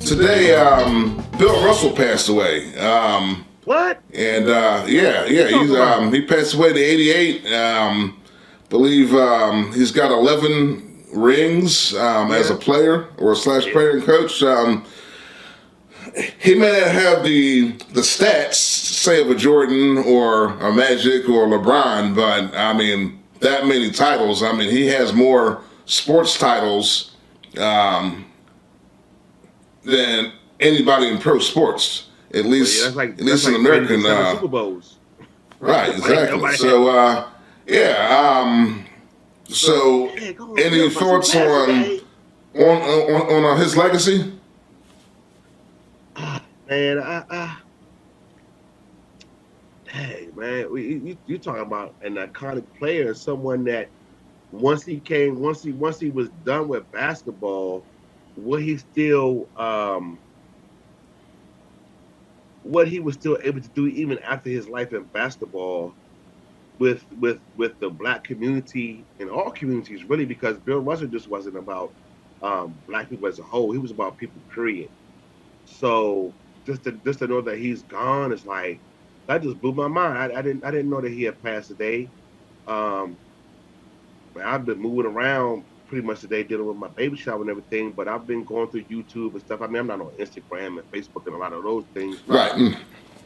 Today, Bill Russell passed away. What? And You talking about? he passed away at 88. Believe he's got 11 rings as a Yeah. player or slash Yeah. player and coach. He may not have the stats, say, of a Jordan or a Magic or LeBron, but I mean that many titles. I mean he has more sports titles than anybody in pro sports. At Well, yeah, least, at least in American. 7 Super Bowls. Right, Like exactly. nobody had. So, yeah. So, Hey, come on, any Bill Russell thoughts passed on today. his legacy? Man, hey, man, you talking about an iconic player, someone that once he was done with basketball, what he still what he was still able to do even after his life in basketball with the black community and all communities really, because Bill Russell just wasn't about black people as a whole. He was about people, period. So just to know that he's gone is like that just blew my mind. I didn't know that he had passed today. Um, I've been moving around pretty much today dealing with my baby shower and everything, but I've been going through YouTube and stuff. I mean, I'm not on Instagram and Facebook and a lot of those things, but Right.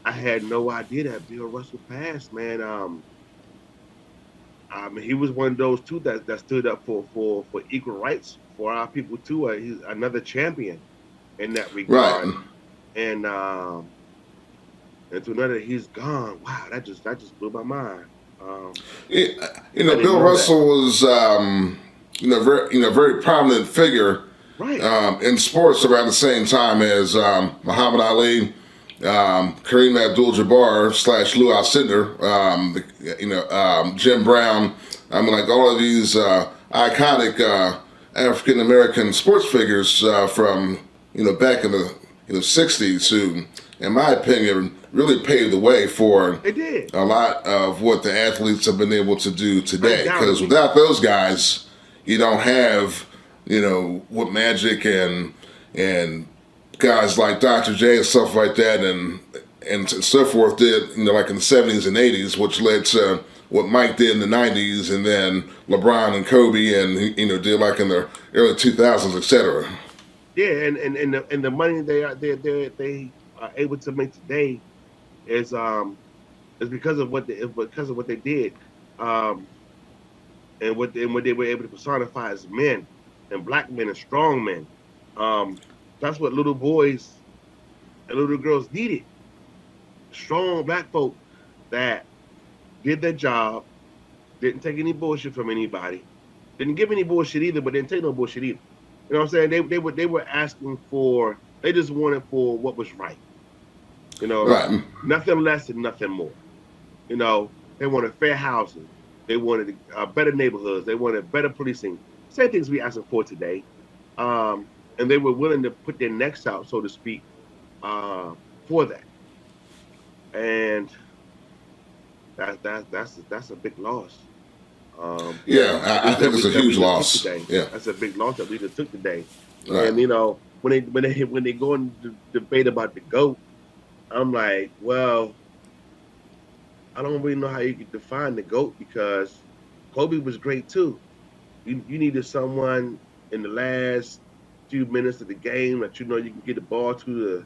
I had no idea that Bill Russell passed, man. I mean, he was one of those too that stood up for equal rights for our people too. He's another champion in that Right. regard, and and to know that he's gone, wow, that just blew my mind. Um, I didn't Bill know that. Russell was, very prominent figure Right. in sports around the same time as Muhammad Ali, Kareem Abdul-Jabbar slash Lou Alcindor, Jim Brown. I mean, like all of these iconic African American sports figures from back in the '60s, who, in my opinion, really paved the way for They did, a lot of what the athletes have been able to do today. Because undoubtedly. without those guys, you don't have what Magic and guys like Dr. J and stuff like that and so forth did, like in the '70s and '80s, which led to what Mike did in the '90s, and then LeBron and Kobe, and did like in the early 2000s, etc. Yeah, and the money they are able to make today is because of what they did, um, and what they were able to personify as men and black men and strong men. Um, that's what little boys and little girls needed. Strong black folk that did their job, didn't take any bullshit from anybody, didn't give any bullshit either, but didn't take no bullshit either. You know what I'm saying? They were asking for, they just wanted for what was right. You know, Right. nothing less and nothing more. They wanted fair housing. They wanted better neighborhoods. They wanted better policing. Same things we asking for today. And they were willing to put their necks out, so to speak, uh, for that. And that's a big loss. Yeah, I think it's a That we huge just took loss. today. Yeah. That's a big loss that we just took today. Right. And when they go into debate about the goat, I'm like, well, I don't really know how you could define the GOAT, because Kobe was great too. You needed someone in the last few minutes of the game that you can get the ball to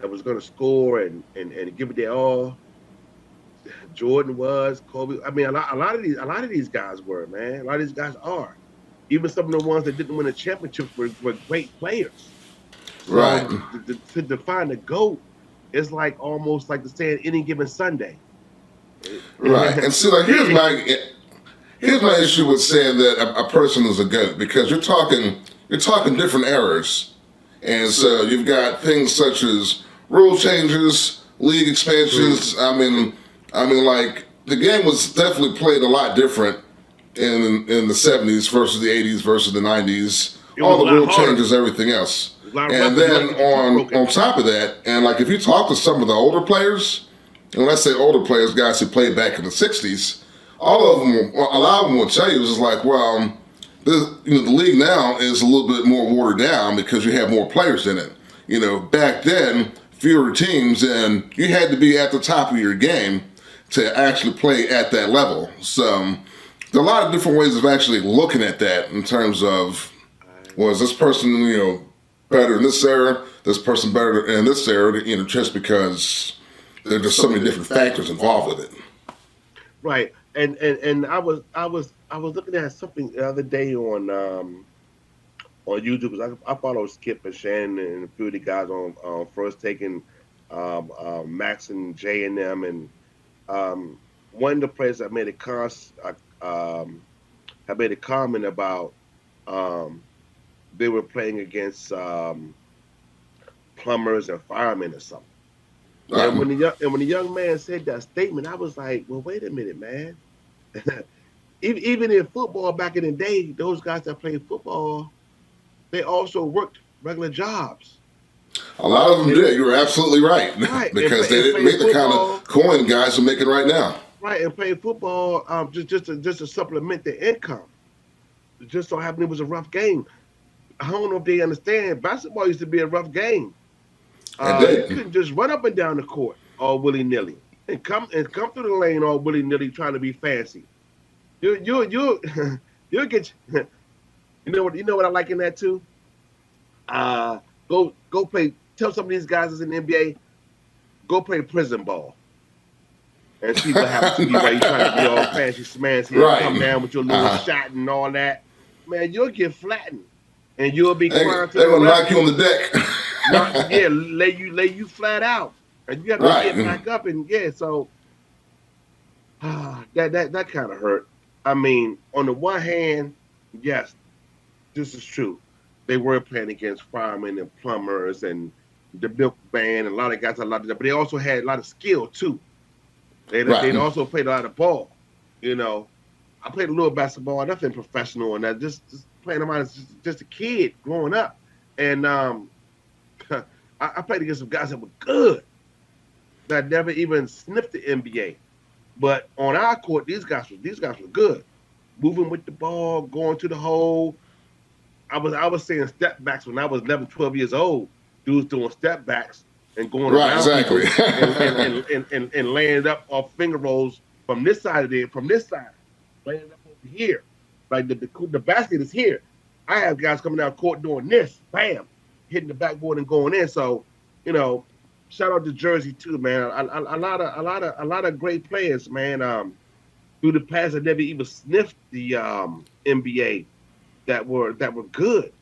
that was going to score and give it their all. Jordan was Kobe. I mean, a lot of these guys were, man. A lot of these guys are. Even some of the ones that didn't win a championship were great players. Right. So to define the GOAT is like almost like the saying any given Sunday. Right. And see, like here's my issue with saying that a person is a goat, because you're talking different eras, and so you've got things such as rule changes, league True. expansions. I mean, like the game was definitely played a lot different in the '70s versus the '80s versus the '90s. It was a All the lot rule harder. changes, everything else, A lot and rougher. You then had to get your teeth on broken. top of that, and like if you talk to some of the older players, and let's say older players, guys who played back in the '60s, all of them, a lot of them will tell you is just like, well, the league now is a little bit more watered down because you have more players in it. back then, fewer teams, and you had to be at the top of your game to actually play at that level. So there are a lot of different ways of actually looking at that in terms of, was this person, better in this era, this person better in this era, just because there's just so many different factors involved with it. Right. And I was looking at something the other day on YouTube because I follow Skip and Shannon and a few of the guys on First Taking, Max and J and them, and one of the players that made a had made a comment about um, they were playing against plumbers and firemen or something. And Um, when the young man said that statement, I was like, well, wait a minute, man. Even in football back in the day, those guys that played football, they also worked regular jobs. a lot of them They, did. You were absolutely right right, because they and didn't played make the kind of football, coin guys are making right now. right, and played football just to supplement their income. It just so happened it was a rough game. I don't know if they understand. Basketball used to be a rough game. And You they, couldn't just run up and down the court all willy nilly and come through the lane all willy nilly trying to be fancy. You you'll get you know what I like in that too. Go play. Tell some of these guys that's in the NBA, go play prison ball and see what happens to you while you trying to be all fancy smancy and come right. down with your little Uh, shot and all that. Man, you'll get flattened and you'll be they, crying to they the will ref. knock you on the deck. Not yeah, lay you flat out, and you have to get right. back up and yeah. So that kind of hurt. I mean, on the one hand, yes, this is true. They were playing against firemen and plumbers and the milkman and a lot of guys, a lot of that, but they also had a lot of skill too. They'd Right. also played a lot of ball. You know, I played a little basketball, nothing professional, and that just playing around as just a kid growing up, and I played against some guys that were good that never even sniffed the NBA. But on our court, these guys were good, moving with the ball, going to the hole. I was saying step backs when I was 11, 12 years old. Dudes doing step backs and going Right. around Exactly. people and laying it up off finger rolls from this side, laying it up over here. Like the basket is here. I have guys coming down court doing this, bam, hitting the backboard and going in. So, you know, shout out to Jersey too, man. A lot of great players, man. Through the past that never even sniffed the NBA that were good,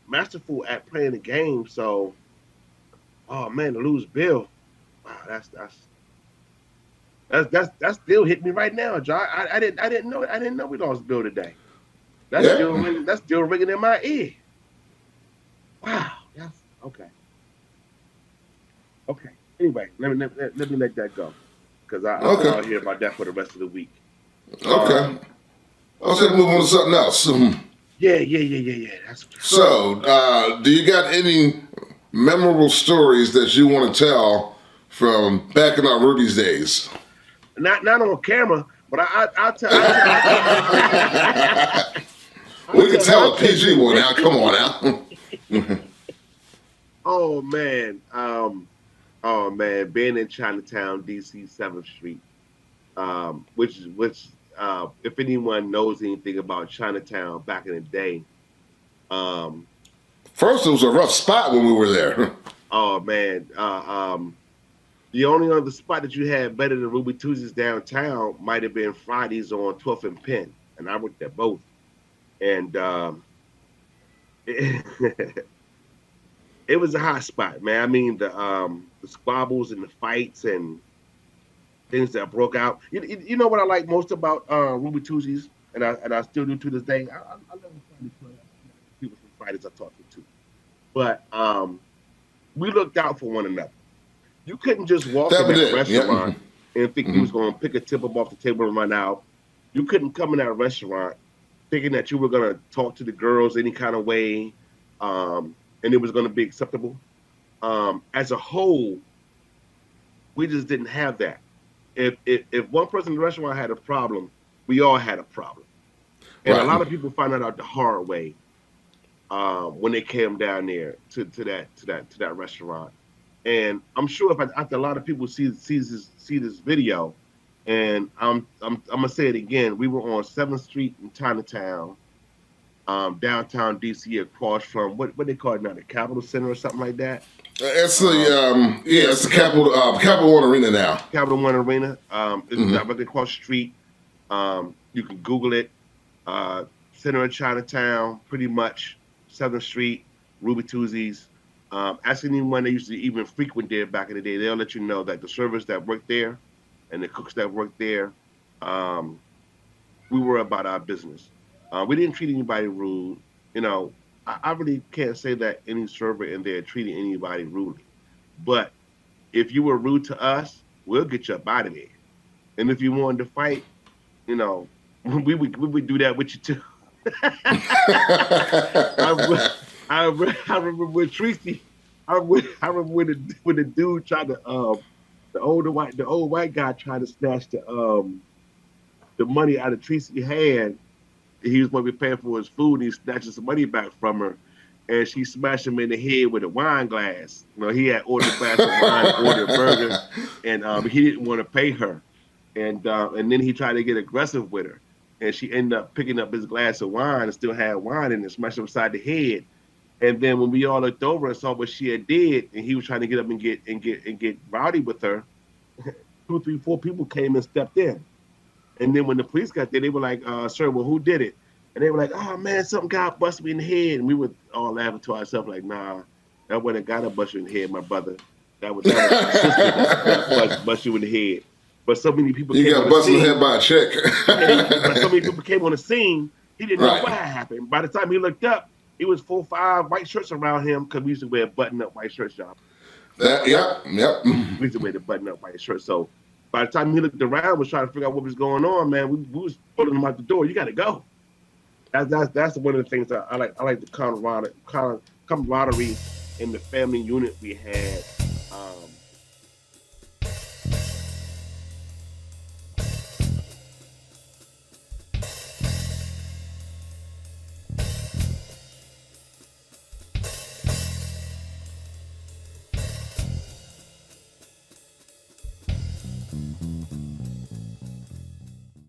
masterful at playing the game. So, oh man, to lose Bill, wow, that's still hitting me right now, John. I didn't know we lost Bill today. That's Yeah. still ringing. That's still ringing in my ear. Wow, that's okay. Okay. Anyway, let me let that go because I think Okay. I'll hear about that for the rest of the week. Okay. Um, Let's move on to something else. yeah, yeah, yeah, yeah, yeah. That's so. So, do you got any memorable stories that you want to tell from back in our Ruby's days? Not on camera, but I'll We can I'll tell a tell you. PG one now. Come on now. Oh man, oh man, being in Chinatown, DC, Seventh Street, which if anyone knows anything about Chinatown back in the day, um, First, it was a rough spot when we were there. oh man, the only other spot that you had better than Ruby Tuesdays downtown might have been Fridays on 12th and Penn, and I worked at both, and it, it was a hot spot, man. I mean the squabbles and the fights and things that broke out. You know what I like most about Ruby Tuesdays, and I still do to this day. I love the Friday club. People from Fridays I talk to too, but we looked out for one another. You couldn't just walk That in was that it. Yep. restaurant and think you Hmm. was going to pick a tip up off the table and run out. You couldn't come in that restaurant thinking that you were going to talk to the girls any kind of way, and it was going to be acceptable. As a whole, we just didn't have that. If one person in the restaurant had a problem, we all had a problem, and a Right. lot of people find that out the hard way. when they came down there to that restaurant. And I'm sure if after a lot of people see this video, and I'm gonna say it again, we were on 7th Street in Chinatown, downtown DC, across from what they call it now, the Capitol Center or something like that. It's the Um, yeah, it's the Capital One Arena now. Capital One Arena. It's Hmm. directly across the street. You can Google it. Uh, Center of Chinatown, pretty much 7th Street, Ruby Tuesdays. Ask anyone that used to even frequent there back in the day, they'll let you know that the servers that work there and the cooks that work there, um, we were about our business. We didn't treat anybody rude. You know, I really can't say that any server in there treated anybody rudely. But if you were rude to us, we'll get you up out of there. And if you wanted to fight, you know, we would do that with you too. I, re- I remember when Tracy, I remember when the dude tried to the old white guy tried to snatch the money out of Tracy's hand. He was going to be paying for his food, and he snatches the money back from her, and she smashed him in the head with a wine glass. You know, he had ordered a glass of wine, ordered a burger, and he didn't want to pay her, and then he tried to get aggressive with her, and she ended up picking up his glass of wine and still had wine in it, smashed him upside the head. And then when we all looked over and saw what she had did, and he was trying to get up and get rowdy with her, two, three, four people came and stepped in. And then when the police got there, they were like, "Sir, well, who did it?" And they were like, "Oh man, something got busted me in the head." And we were all laughing to ourselves, like, "Nah, that wasn't got to bust you in the head, my brother. That was my sister that bust you in the head." But so many people You came on got the busted in the scene. head by a chick. Yeah, but so many people came on the scene. He didn't know Right. what had happened. By the time he looked up, it was 4, 5 white shirts around him because we used to wear button-up white shirts, y'all. Yep. We used to wear the button-up white shirts. So by the time he looked around, was trying to figure out what was going on, man, we was pulling him out the door. You got to go. That's one of the things that I like. I like the camaraderie and the family unit we had